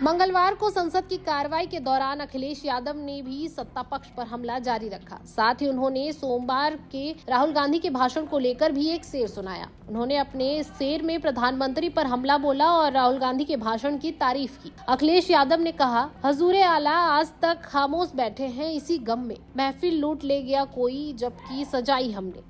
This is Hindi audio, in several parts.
मंगलवार को संसद की कार्रवाई के दौरान अखिलेश यादव ने भी सत्ता पक्ष पर हमला जारी रखा। साथ ही उन्होंने सोमवार के राहुल गांधी के भाषण को लेकर भी एक शेर सुनाया। उन्होंने अपने शेर में प्रधानमंत्री पर हमला बोला और राहुल गांधी के भाषण की तारीफ की। अखिलेश यादव ने कहा, हजूरे आला आज तक खामोश बैठे हैं इसी गम में, महफिल लूट ले गया कोई जबकि सजाई हमने।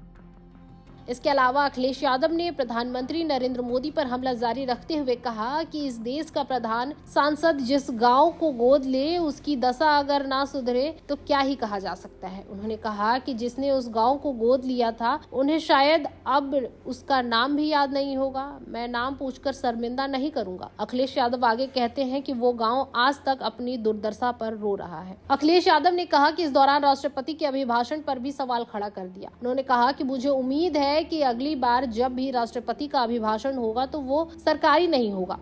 इसके अलावा अखिलेश यादव ने प्रधानमंत्री नरेंद्र मोदी पर हमला जारी रखते हुए कहा कि इस देश का प्रधान सांसद जिस गांव को गोद ले उसकी दशा अगर ना सुधरे तो क्या ही कहा जा सकता है। उन्होंने कहा कि जिसने उस गांव को गोद लिया था उन्हें शायद अब उसका नाम भी याद नहीं होगा। मैं नाम पूछकर शर्मिंदा नहीं करूंगा। अखिलेश यादव आगे कहते हैं कि वो गाँव आज तक अपनी दुर्दशा पर रो रहा है। अखिलेश यादव ने कहा कि इस दौरान राष्ट्रपति के अभिभाषण पर भी सवाल खड़ा कर दिया। उन्होंने कहा कि मुझे उम्मीद है कि अगली बार जब भी राष्ट्रपति का अभिभाषण होगा तो वो सरकारी नहीं होगा।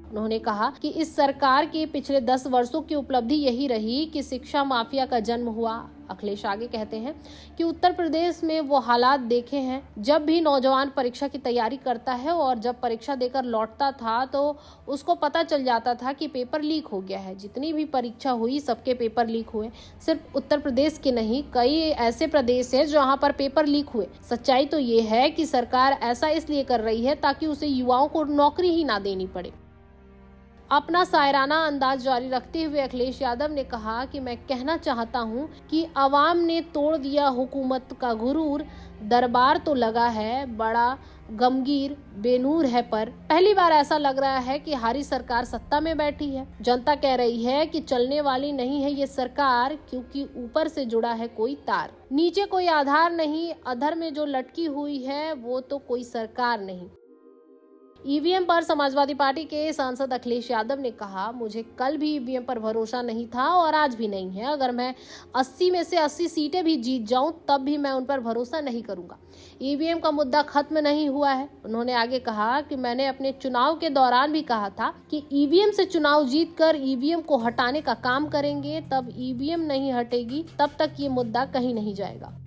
उन्होंने कहा कि इस सरकार के पिछले 10 वर्षों की उपलब्धि यही रही कि शिक्षा माफिया का जन्म हुआ। अखिलेश आगे कहते हैं कि उत्तर प्रदेश में वो हालात देखे हैं जब भी नौजवान परीक्षा की तैयारी करता है और जब परीक्षा देकर लौटता था तो उसको पता चल जाता था कि पेपर लीक हो गया है। जितनी भी परीक्षा हुई सबके पेपर लीक हुए। सिर्फ उत्तर प्रदेश के नहीं, कई ऐसे प्रदेश हैं जहां पर पेपर लीक हुए। सच्चाई तो ये है कि सरकार ऐसा इसलिए कर रही है ताकि उसे युवाओं को नौकरी ही ना देनी पड़े। अपना शायराना अंदाज जारी रखते हुए अखिलेश यादव ने कहा कि मैं कहना चाहता हूं कि अवाम ने तोड़ दिया हुकूमत का गुरूर, दरबार तो लगा है बड़ा गमगीर बेनूर है, पर पहली बार ऐसा लग रहा है कि हारी सरकार सत्ता में बैठी है। जनता कह रही है कि चलने वाली नहीं है ये सरकार, क्योंकि ऊपर से जुड़ा है कोई तार, नीचे कोई आधार नहीं, अधर में जो लटकी हुई है वो तो कोई सरकार नहीं। ईवीएम पर समाजवादी पार्टी के सांसद अखिलेश यादव ने कहा, मुझे कल भी ईवीएम पर भरोसा नहीं था और आज भी नहीं है। अगर मैं 80 में से 80 सीटें भी जीत जाऊं तब भी मैं उन पर भरोसा नहीं करूंगा। ईवीएम का मुद्दा खत्म नहीं हुआ है। उन्होंने आगे कहा कि मैंने अपने चुनाव के दौरान भी कहा था कि ईवीएम से चुनाव जीतकर ईवीएम को हटाने का काम करेंगे। तब ईवीएम नहीं हटेगी तब तक ये मुद्दा कहीं नहीं जाएगा।